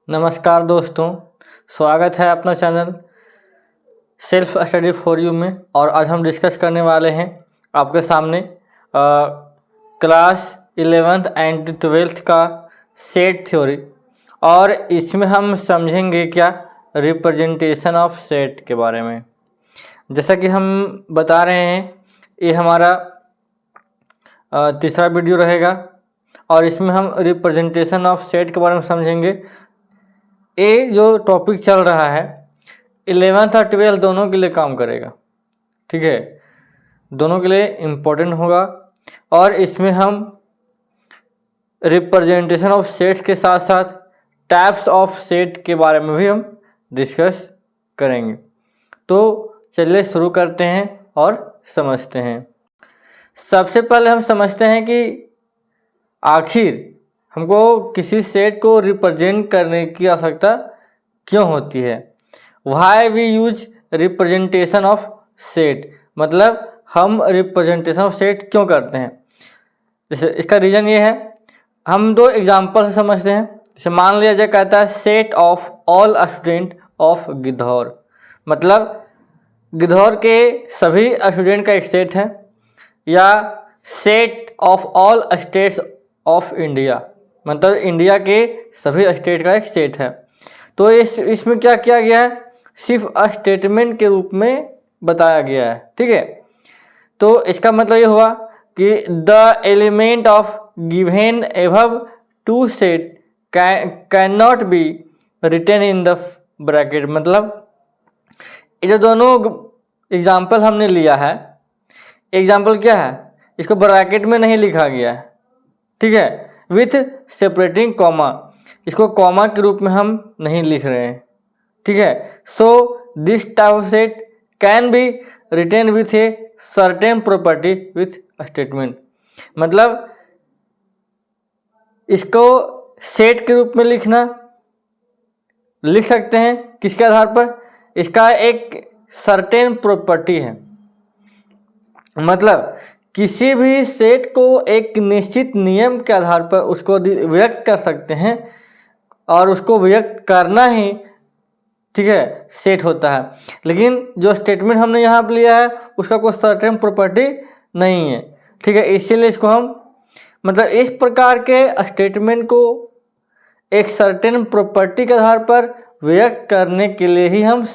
नमस्कार दोस्तों, स्वागत है अपना channel self study for you में। और आज हम डिस्कस करने वाले हैं आपके सामने क्लास 11th एंड 12th का सेट थ्योरी। और इसमें हम समझेंगे क्या रिप्रेजेंटेशन ऑफ सेट के बारे में। जैसा कि हम बता रहे हैं, ये हमारा तीसरा वीडियो रहेगा और इसमें हम रिप्रेजेंटेशन ऑफ सेट के बारे में समझेंगे। ये जो टॉपिक चल रहा है 11th और 12th दोनों के लिए काम करेगा, ठीक है, दोनों के लिए इम्पोर्टेंट होगा। और इसमें हम रिप्रेजेंटेशन ऑफ सेट्स के साथ साथ टाइप्स ऑफ सेट के बारे में भी हम डिस्कस करेंगे। तो चलिए शुरू करते हैं और समझते हैं। सबसे पहले हम समझते हैं कि आखिर हमको किसी सेट को रिप्रेजेंट करने की आवश्यकता क्यों होती है। Why we use representation of set, मतलब हम रिप्रेजेंटेशन ऑफ सेट क्यों करते हैं। जैसे इसका रीज़न ये है, हम दो एग्जांपल से समझते हैं। जैसे मान लिया जाए, कहता है set of all student of Gidhaur, मतलब गिद्धौर के सभी स्टूडेंट का एक सेट है। या set of all states of India, मतलब इंडिया के सभी स्टेट का एक सेट है। तो इसमें क्या किया गया है, सिर्फ स्टेटमेंट के रूप में बताया गया है, ठीक है। तो इसका मतलब ये हुआ कि the element of given above to set can not be written in the bracket. मतलब ये जो दोनों एग्जाम्पल हमने लिया है, एग्जाम्पल क्या है, इसको ब्रैकेट में नहीं लिखा गया है, ठीक है, विथ सेपरेटिंग कॉमा, इसको कॉमा के रूप में हम नहीं लिख रहे हैं, ठीक है। So this type of set can be written with a certain property with statement. मतलब इसको सेट के रूप में लिख सकते हैं किसके आधार पर, इसका एक सर्टेन प्रॉपर्टी है। मतलब किसी भी सेट को एक निश्चित नियम के आधार पर उसको व्यक्त कर सकते हैं और उसको व्यक्त करना ही, ठीक है, सेट होता है। लेकिन जो स्टेटमेंट हमने यहाँ पर लिया है उसका कोई सर्टेन प्रॉपर्टी नहीं है, ठीक है। इसीलिए इसको हम, मतलब इस प्रकार के स्टेटमेंट को एक सर्टेन प्रॉपर्टी के आधार पर व्यक्त करने के लिए ही हम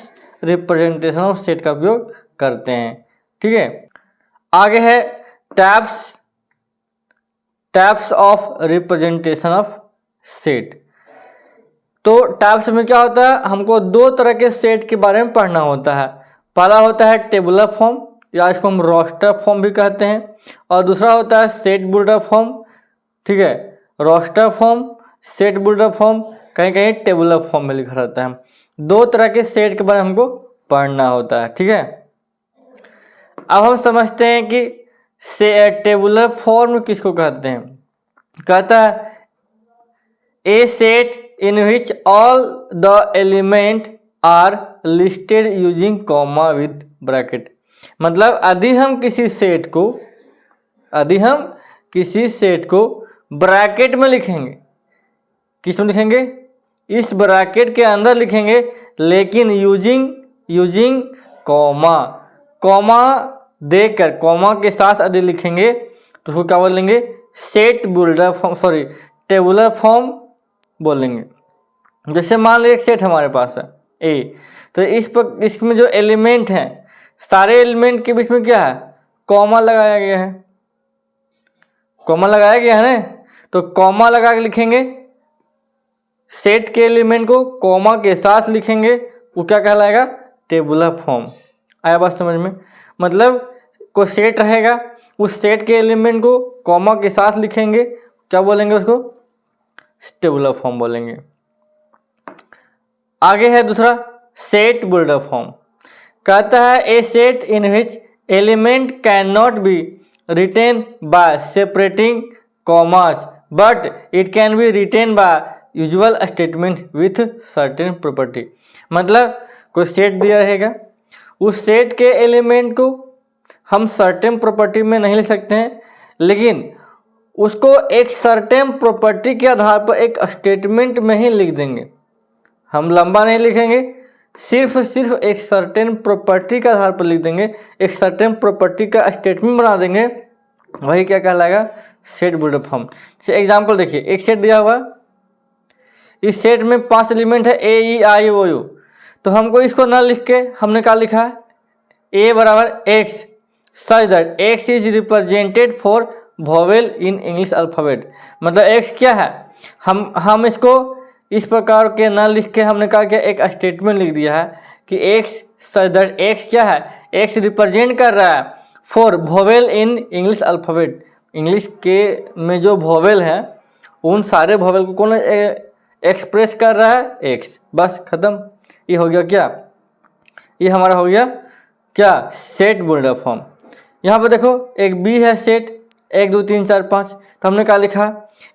रिप्रेजेंटेशन ऑफ सेट का उपयोग करते हैं, ठीक है। आगे है types of representation of set. तो टाइप्स में क्या होता है, हमको दो तरह के सेट के बारे में पढ़ना होता है। पहला होता है टेबुलर फॉर्म, या इसको हम रोस्टर फॉर्म भी कहते हैं, और दूसरा होता है सेट बिल्डर फॉर्म, ठीक है। Roster form, set builder form, कहीं कहीं टेबुलर फॉर्म में लिखा रहता है। दो तरह के सेट के बारे में हमको पढ़ना होता है, ठीक है। अब हम समझते हैं कि टेबुलर फॉर्म किसको कहते हैं। कहता है a set in which all the element are listed using comma with bracket. मतलब यदि हम किसी सेट को ब्रैकेट में लिखेंगे, किस में लिखेंगे, इस ब्रैकेट के अंदर लिखेंगे, लेकिन यूजिंग कॉमा देकर, कॉमा के साथ यदि लिखेंगे तो उसको क्या बोलेंगे, set builder form, sorry tabular form बोलेंगे। जैसे मान लीजिए एक सेट हमारे पास है ए, तो इसमें जो एलिमेंट हैं, सारे एलिमेंट के बीच में क्या है, कॉमा लगाया गया है, कॉमा लगाया गया है ना। तो कॉमा लगा के लिखेंगे, सेट के एलिमेंट को कॉमा के साथ लिखेंगे, वो क्या कहलाएगा, टेबुलर फॉर्म। आया बात समझ में। मतलब कोई सेट रहेगा, उस सेट के एलिमेंट को कॉमा के साथ लिखेंगे, क्या बोलेंगे, उसको टेबुलर फॉर्म बोलेंगे। आगे है दूसरा सेट बिल्डर फॉर्म। कहता है a set in which element can not be written by separating commas but it can be written by usual statement with certain property. मतलब कोई सेट दिया रहेगा, उस सेट के एलिमेंट को हम सर्टेन प्रॉपर्टी में नहीं लिख सकते हैं, लेकिन उसको एक सर्टेन प्रॉपर्टी के आधार पर एक स्टेटमेंट में ही लिख देंगे, हम लंबा नहीं लिखेंगे, सिर्फ एक सर्टेन प्रॉपर्टी के आधार पर लिख देंगे, एक सर्टेन प्रॉपर्टी का स्टेटमेंट बना देंगे, वही क्या कहलाएगा, सेट बिल्डर फॉर्म। जैसे एग्जांपल देखिए, एक सेट दिया हुआ, इस सेट में 5 एलिमेंट है ए ई आई ओ यू, तो हमको इसको ना लिख के हमने क्या लिखा है, ए बराबर x such that x is represented for vowel in English alphabet. मतलब एक्स क्या है, हम इसको इस प्रकार के ना लिख के हमने कहा कि एक स्टेटमेंट लिख दिया है कि एक्स सच दैट एक्स क्या है, एक्स रिप्रेजेंट कर रहा है for vowel in English alphabet. English के में जो वोवेल है उन सारे वोवेल को कौन एक्सप्रेस कर रहा है, एक्स। बस खत्म, ये हो गया क्या, ये हमारा हो गया क्या, सेट बिल्डर फॉर्म। यहाँ पर देखो एक बी है सेट 1 2 3 4 5, तो हमने क्या लिखा,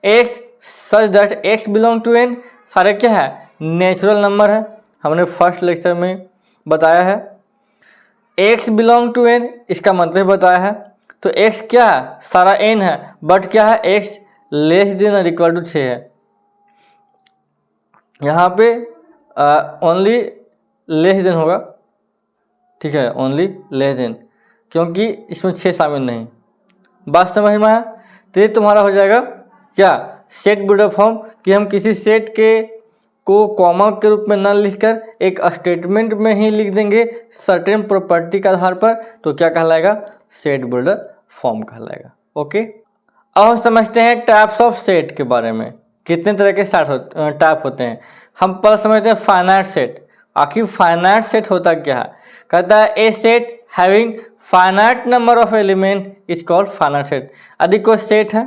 x such that x belong to N, सारे क्या है, नेचुरल नंबर है, हमने फर्स्ट लेक्चर में बताया है। एक्स बिलोंग टू एन इसका मतलब बताया है, तो एक्स क्या है, सारा एन है, बट क्या है, एक्स लेस देन और इक्वल टू 6 है। यहाँ पे ओनली लेस देन होगा, ठीक है, ओनली लेस देन, क्योंकि इसमें 6 शामिल नहीं। बात समझ में आया, तो ये तुम्हारा हो जाएगा क्या, सेट बिल्डर फॉर्म, कि हम किसी सेट के को कॉमा के रूप में ना लिखकर एक स्टेटमेंट में ही लिख देंगे सर्टेन प्रॉपर्टी के आधार पर, तो क्या कहलाएगा, सेट बिल्डर फॉर्म कहलाएगा। ओके, अब हम समझते हैं टाइप्स ऑफ सेट के बारे में, कितने तरह के टाइप होते हैं। हम पहले समझते हैं फाइनाइट सेट। आखिर फाइनाइट सेट होता क्या है, कहता है a set having finite number of element is called finite set. यदि कोई सेट है,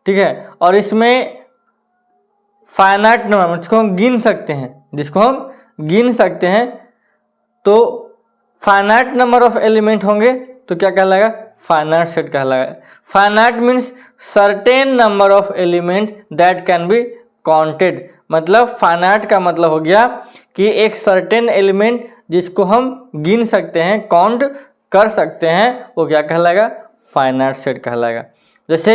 ठीक है, और इसमें फाइनाइट नंबर जिसको हम गिन सकते हैं, तो फाइनाइट नंबर ऑफ एलिमेंट होंगे, तो क्या कहलाएगा, फाइनाइट सेट कहलाएगा। Finite means certain number of element that can be counted. मतलब फाइनाइट का मतलब हो गया कि एक सर्टेन एलिमेंट जिसको हम गिन सकते हैं, काउंट कर सकते हैं, वो क्या कहलाएगा, फाइनाइट सेट कहलाएगा। जैसे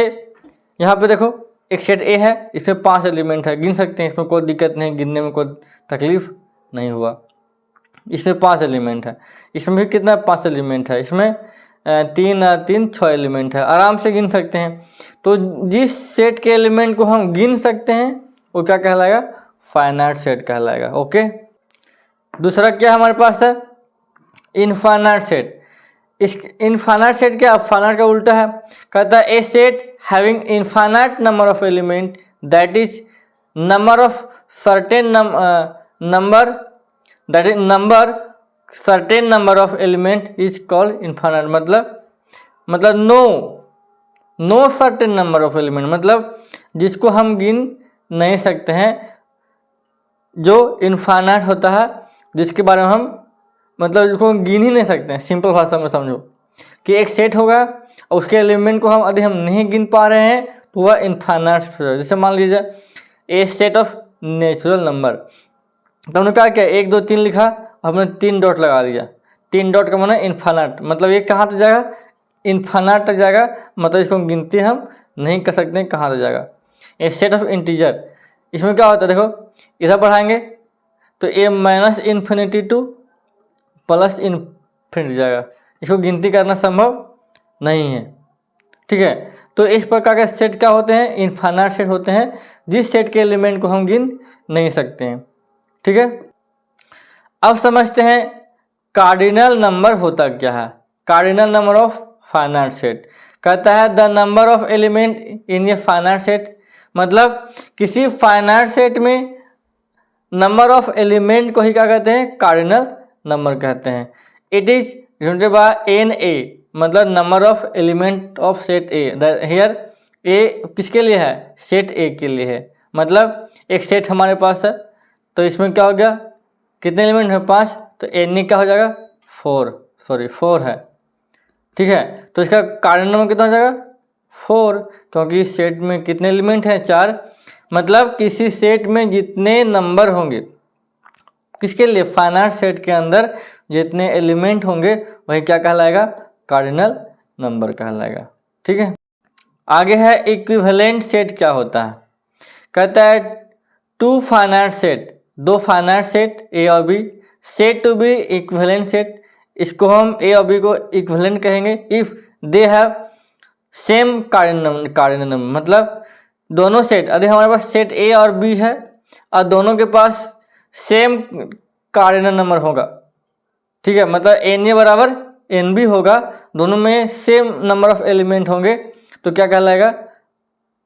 यहाँ पे देखो एक सेट ए है, इसमें 5 एलिमेंट है, गिन सकते हैं, इसमें कोई दिक्कत नहीं, गिनने में कोई तकलीफ नहीं हुआ। इसमें 5 एलिमेंट है, इसमें भी कितना 5 एलिमेंट है, इसमें 6 एलिमेंट है, आराम से गिन सकते हैं। तो जिस सेट के एलिमेंट को हम गिन सकते हैं वो क्या कहलाएगा, फाइनाइट सेट कहलाएगा। ओके, दूसरा क्या हमारे पास है, इनफाइनाइट सेट। इस इनफाइनाइट सेट क्या, फाइनाइट का उल्टा है, कहता है a set having infinite number of element that is number of certain number that is number certain number of element is called infinite. मतलब no certain number of element, मतलब जिसको हम गिन नहीं सकते हैं, जो इनफाइनाइट होता है, जिसके बारे में हम मतलब जिसको हम गिन ही नहीं सकते हैं। सिंपल भाषा में समझो कि एक सेट होगा और उसके एलिमेंट को हम यदि हम नहीं गिन पा रहे हैं तो वह इनफाइनाइट हो जाए। जैसे मान लीजिए ए सेट ऑफ नेचुरल नंबर, तो हमने क्या किया, 1 2 3 लिखा, हमने 3 डॉट लगा दिया। 3 डॉट का माना इनफाइनाइट, मतलब ये कहाँ तक जाएगा, इनफाइनाइट तक जाएगा, मतलब इसको गिनती हम नहीं कर सकते हैं कहाँ तक जाएगा। ए सेट ऑफ इंटीजर, इसमें क्या होता है, देखो इधर बढ़ाएंगे तो ए minus infinity to plus infinity जाएगा, इसको गिनती करना संभव नहीं है, ठीक है। तो इस प्रकार के सेट क्या होते हैं, इनफाइनाइट सेट होते हैं, जिस सेट के एलिमेंट को हम गिन नहीं सकते हैं, ठीक है। अब समझते हैं कार्डिनल नंबर होता क्या है। Cardinal number of finite set कहता है the number of element in a finite set, मतलब किसी फाइनाइट सेट में नंबर ऑफ एलिमेंट को ही क्या कहते हैं, कार्डिनल नंबर कहते हैं। It is denoted by n A, मतलब number of element of set A. Here A किसके लिए है, सेट ए के लिए है। मतलब एक सेट हमारे पास है, तो इसमें क्या हो गया, कितने एलिमेंट है, 5, तो एन ए क्या हो जाएगा, 4 है, ठीक है। तो इसका कार्डिनल नंबर कितना हो जाएगा, 4, क्योंकि इस सेट में कितने एलिमेंट हैं, 4। मतलब किसी सेट में जितने नंबर होंगे, किसके लिए, फाइनाइट सेट के अंदर जितने एलिमेंट होंगे वही क्या कहलाएगा, कार्डिनल नंबर कहलाएगा, ठीक है। आगे है इक्विवेलेंट सेट क्या होता है, कहता है 2 फाइनाइट सेट दो फाइनाइट सेट ए और B, said to be equivalent set, इसको हम ए और बी को इक्विवेलेंट कहेंगे if they have same cardinal number. मतलब दोनों सेट, यदि हमारे पास सेट ए और बी है और दोनों के पास सेम कार्डिनल नंबर होगा, ठीक है, मतलब एन ए बराबर एन बी होगा, दोनों में सेम नंबर ऑफ एलिमेंट होंगे, तो क्या कहलाएगा,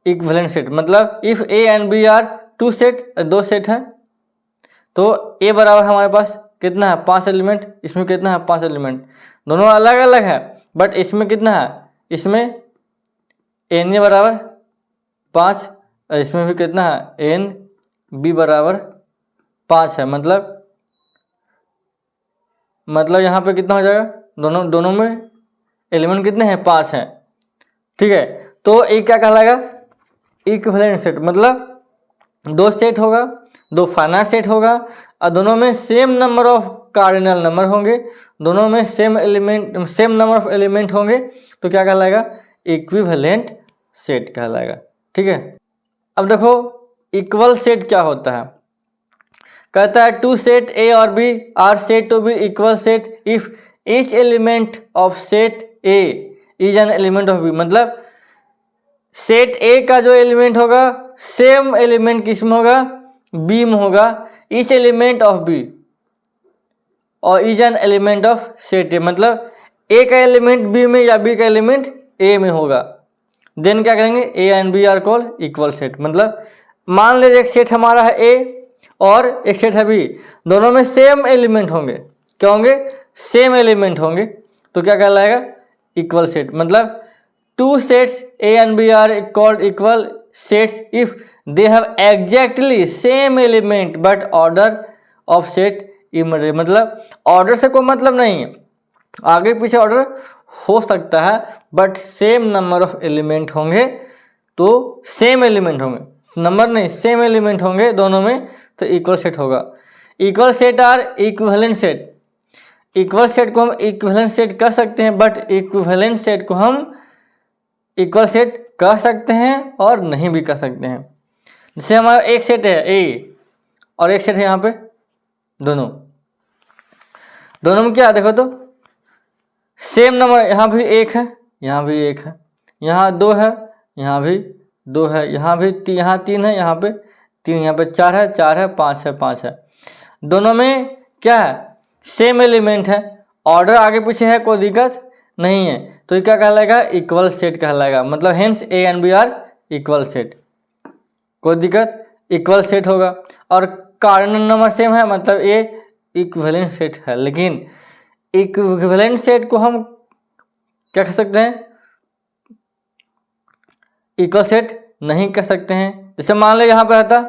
इक्विवेलेंट सेट। मतलब if A and B are two set, दो सेट हैं, तो ए बराबर हमारे पास कितना है, 5 एलिमेंट, इसमें कितना है, 5 एलिमेंट, दोनों अलग अलग है, बट इसमें कितना है, इसमें एन ए बराबर 5 और इसमें भी कितना है, एन बी बराबर 5 है। मतलब यहाँ पे कितना हो जाएगा, दोनों में एलिमेंट कितने हैं, 5 हैं, ठीक है। तो ये क्या कहलाएगा, इक्विवेलेंट सेट। मतलब दो सेट होगा, दो फाइनाइट सेट होगा और दोनों में same number of cardinal number होंगे, दोनों में सेम नंबर ऑफ एलिमेंट होंगे, तो क्या कहलाएगा, इक्विवेलेंट सेट कहलाएगा, ठीक है। अब देखो इक्वल सेट क्या होता है, कहता है टू सेट ए और B are said to be equal set if each element of set A is an element of B. मतलब सेट ए का जो एलिमेंट होगा सेम एलिमेंट किसमें होगा, बी में होगा, ईच एलिमेंट ऑफ बी और is an element of set ए। मतलब ए का एलिमेंट बी में या बी का एलिमेंट ए में होगा, देन क्या करेंगे, A and B are called equal set. मतलब मान लीजिए एक सेट हमारा है ए और एक सेट है बी, दोनों में सेम एलिमेंट होंगे, क्या होंगे, सेम एलिमेंट होंगे, तो क्या कहलाएगा, इक्वल सेट। मतलब two sets A and B are called equal sets if they have exactly same element but order of set इमरेज। मतलब ऑर्डर से कोई मतलब नहीं है, आगे पीछे ऑर्डर हो सकता है, but same number of element होंगे, तो सेम एलिमेंट होंगे, नंबर नहीं, सेम एलिमेंट होंगे दोनों में, तो इक्वल सेट होगा। Equal set are equivalent set. Equal set को हम इक्विवेलेंट सेट कह सकते हैं, बट इक्विवेलेंट सेट को हम इक्वल सेट कह सकते हैं और नहीं भी कह सकते हैं। जैसे हमारा एक सेट है ए और एक सेट है यहाँ पे, दोनों में क्या, देखो तो सेम नंबर, यहाँ भी एक है, यहाँ भी एक है, यहाँ 2 है, यहाँ भी 2 है, यहाँ भी यहाँ 3 है, यहाँ पे 3, यहाँ पे 4 है, 4 है, 5 है, 5 है, दोनों में क्या है, सेम एलिमेंट है, ऑर्डर आगे पीछे है, कोई दिक्कत नहीं है, तो ये क्या कहलाएगा, इक्वल सेट कहलाएगा। मतलब hence A and B are equal set, कोई दिक्कत, इक्वल सेट होगा। और कार्डिनल नंबर सेम है, मतलब ये इक्विवेलेंट सेट है। लेकिन इक्विवेलेंट सेट को हम क्या कह सकते हैं, इक्वल सेट नहीं कह सकते हैं। जैसे मान लो यहाँ पे रहता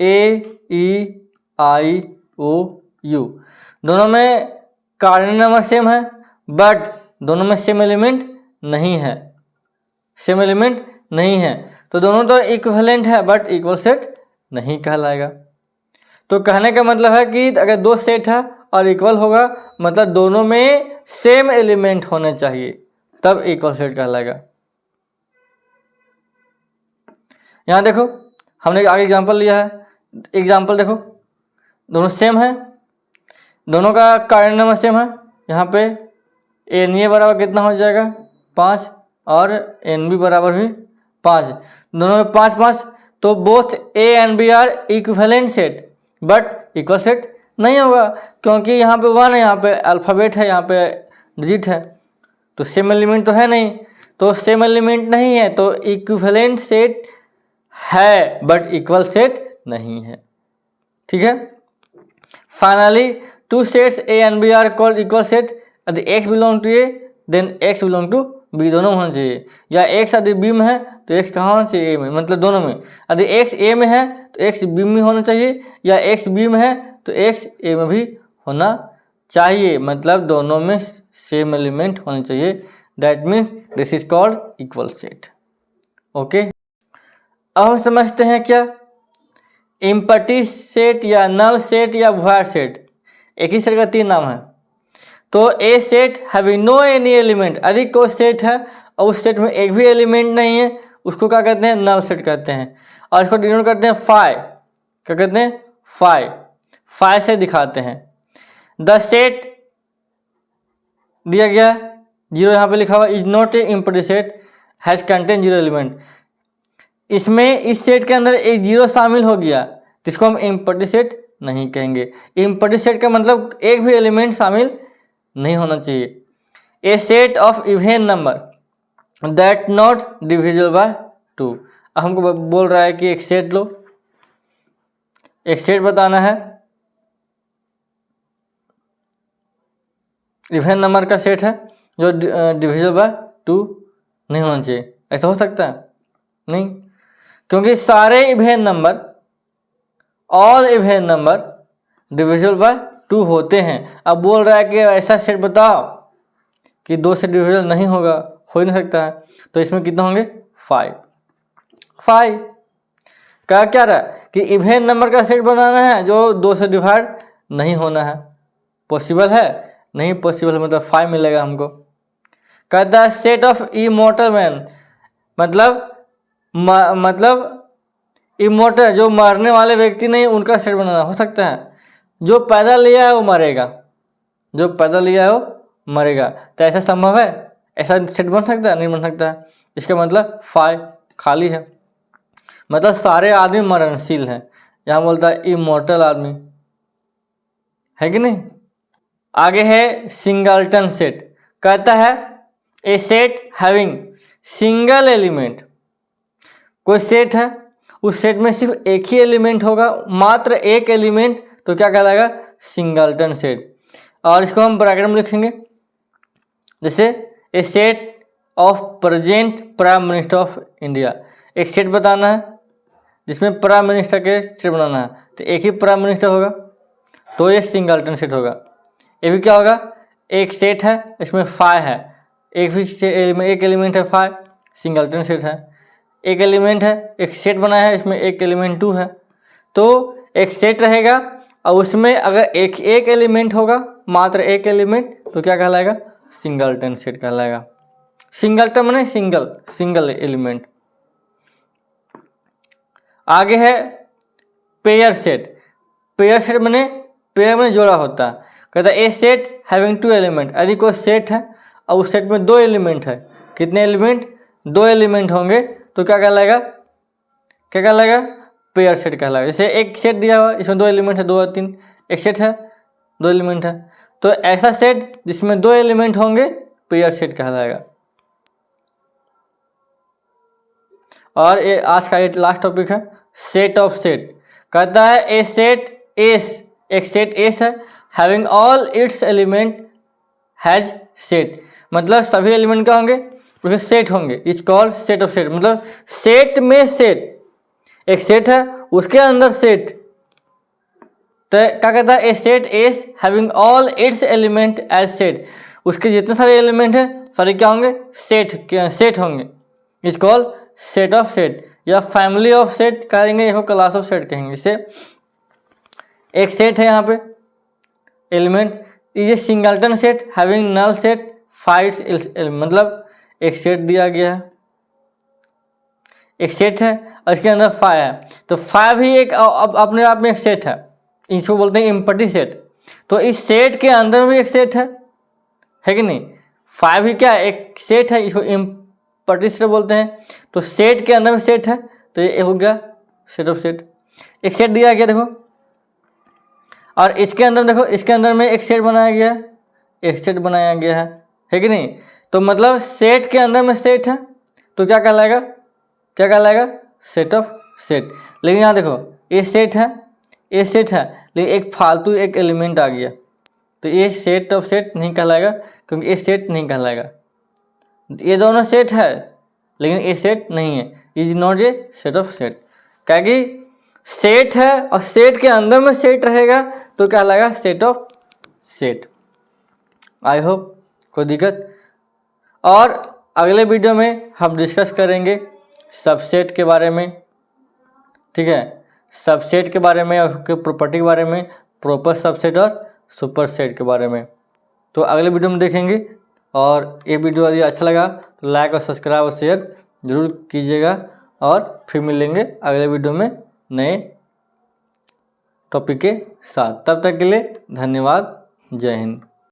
AEIOU, दोनों में कार्डिनल नंबर सेम है, बट दोनों में सेम एलिमेंट नहीं है, सेम एलिमेंट नहीं है, तो दोनों तो इक्विवेलेंट है बट इक्वल सेट नहीं कहलाएगा। तो कहने का मतलब है कि अगर दो सेट है और इक्वल होगा, मतलब दोनों में सेम एलिमेंट होने चाहिए, तब इक्वल सेट कहलाएगा। यहाँ देखो हमने आगे एग्जांपल लिया है, एग्जांपल देखो, दोनों सेम है, दोनों का कार्डिनल नंबर सेम है। यहाँ पे एन ए बराबर कितना हो जाएगा, 5 और एन बी बराबर भी 5, दोनों में 5 5, तो both A and B are equivalent set but equal set नहीं होगा, क्योंकि यहाँ पे 1 है, यहाँ पे अल्फ़ाबेट है, यहाँ पे डिजिट है, तो सेम एलिमेंट तो है नहीं, तो सेम एलिमेंट नहीं है तो इक्विवेलेंट सेट है बट इक्वल सेट नहीं है, ठीक है। Finally two sets A and B are called equal set, यदि x belong to A then x belong to B, दोनों होना चाहिए, या x यदि बी में है तो x कहाँ होना चाहिए, ए में, मतलब दोनों में। यदि x ए में है तो x बी में होना चाहिए, या x बी में है तो x ए में भी होना चाहिए, मतलब दोनों में सेम एलिमेंट होने चाहिए। That means this is called equal set. Okay, अब हम समझते हैं क्या एम्प्टी सेट या नल सेट या वॉइड सेट, एक ही सेट का 3 नाम है। तो a set having no any element, यदि कोई सेट है और उस सेट में एक भी एलिमेंट नहीं है, उसको क्या कहते हैं, नल सेट कहते हैं, और इसको डिनोट करते हैं फाई। क्या कहते हैं, फाइव से दिखाते हैं। द सेट दिया गया है, जीरो यहाँ पे लिखा हुआ, is not a empty set has contain zero element. इसमें इस सेट के अंदर एक जीरो शामिल हो गया, जिसको हम एम्प्टी सेट नहीं कहेंगे। एम्प्टी सेट का मतलब एक भी एलिमेंट शामिल नहीं होना चाहिए। A set of even number that not divisible by 2। अब हमको बोल रहा है कि एक सेट लो, एक सेट बताना है, इवन नंबर का सेट है जो डिविजिबल बाय 2 नहीं होना चाहिए। ऐसा हो सकता है? नहीं, क्योंकि सारे even number, all even number divisible by 2 होते हैं। अब बोल रहा है कि ऐसा सेट बताओ कि 2 से डिविजिबल नहीं होगा, हो ही नहीं सकता है। तो इसमें कितने होंगे, 5। क्या रहा है कि इवन नंबर का सेट बनाना है जो 2 से डिवाइड नहीं होना है। पॉसिबल है? नहीं पॉसिबल, मतलब 5 मिलेगा हमको। कहता है सेट ऑफ इमॉर्टल मैन, मतलब इमॉर्टल जो मरने वाले व्यक्ति नहीं, उनका सेट बनाना हो सकता है। जो पैदा लिया है वो मरेगा, जो पैदा लिया है वो मरेगा। तो ऐसा संभव है? ऐसा सेट बन सकता है? नहीं बन सकता है। इसका मतलब 5 खाली है, मतलब सारे आदमी मरणशील हैं। यहाँ बोलता है इमॉर्टल आदमी, है कि नहीं। आगे है सिंगलटन सेट। कहता है a set having single element, कोई सेट है, उस सेट में सिर्फ एक ही एलिमेंट होगा, मात्र एक एलिमेंट, तो क्या कहलाएगा, सिंगलटन सेट। और इसको हम ब्रैकेट में लिखेंगे, जैसे a set of present prime minister of India. एक सेट बताना है जिसमें प्राइम मिनिस्टर के सेट बनाना है, तो एक ही प्राइम मिनिस्टर होगा, तो ये सिंगलटन सेट होगा। ये भी क्या होगा, एक सेट है, इसमें 5 है, एक एलिमेंट है 5, सिंगलटन सेट है। एक एलिमेंट है, एक सेट बना है, इसमें एक एलिमेंट 2 है, तो एक सेट रहेगा और उसमें अगर एक एलिमेंट होगा, मात्र एक एलिमेंट, तो क्या कहलाएगा, सिंगलटन सेट कहलाएगा। सिंगलटन माने सिंगल एलिमेंट। आगे है पेयर सेट। पेयर सेट माने पेयर में जोड़ा होता है। कहता है ए सेट हैविंग 2 एलिमेंट, यदि कोई सेट है और उस सेट में 2 एलिमेंट है, कितने एलिमेंट, 2 एलिमेंट होंगे, तो क्या कहलाएगा, पेयर सेट कहलाएगा। जैसे एक सेट दिया हुआ, इसमें 2 एलिमेंट है, 2 और 3, एक सेट है, 2 एलिमेंट है, तो ऐसा सेट जिसमें 2 एलिमेंट होंगे पेयर सेट कहलाएगा। और ये आज का लास्ट टॉपिक है सेट ऑफ सेट। कहता है ए सेट एस, एक सेट एस है, having all its element has set, मतलब सभी एलिमेंट क्या होंगे, उसके सेट होंगे, is called set of set. मतलब सेट में सेट, एक सेट है उसके अंदर सेट, तो क्या कहता है a set S having all its element as set, उसके जितने सारे एलिमेंट हैं सारे क्या होंगे, सेट होंगे, is called set of set, या फैमिली ऑफ सेट कहेंगे, या क्लास ऑफ सेट कहेंगे। इसे एक सेट है यहाँ पे एलिमेंट, ये singleton set having null set 5 element, मतलब एक सेट दिया गया है, एक सेट है और इसके अंदर 5 है, तो 5 ही एक अपने आप में एक सेट है, इसको बोलते हैं एम्प्टी सेट। तो इस सेट के अंदर भी एक सेट है कि नहीं, 5 ही क्या है, एक सेट है, इसको एम्प्टी सेट बोलते हैं। तो सेट के अंदर में सेट है, तो ये हो गया सेट ऑफ सेट। एक सेट दिया गया देखो, और इसके अंदर देखो, इसके अंदर में एक सेट बनाया गया है, एक सेट बनाया गया है कि नहीं। तो मतलब सेट के अंदर में सेट है, तो क्या कहलाएगा, सेट ऑफ सेट। लेकिन यहाँ देखो ये सेट है, लेकिन एक फालतू एक एलिमेंट आ गया, तो ये सेट ऑफ सेट नहीं कहलाएगा, क्योंकि ये सेट नहीं कहलाएगा। ये दोनों सेट है लेकिन ये सेट नहीं है, is not a set of set. क्या कि सेट है और सेट के अंदर में सेट रहेगा, तो क्या कहलाएगा, set of set. I hope कोई दिक्कत। और अगले वीडियो में हम डिस्कस करेंगे सबसेट के बारे में, ठीक है, सबसेट के बारे में, उसके प्रॉपर्टी के बारे में, प्रॉपर सबसेट और सुपर सेट के बारे में। तो अगले वीडियो में देखेंगे। और ये वीडियो यदि अच्छा लगा तो लाइक और सब्सक्राइब और शेयर जरूर कीजिएगा, और फिर मिलेंगे अगले वीडियो में नए टॉपिक के साथ। तब तक के लिए धन्यवाद। जय हिंद।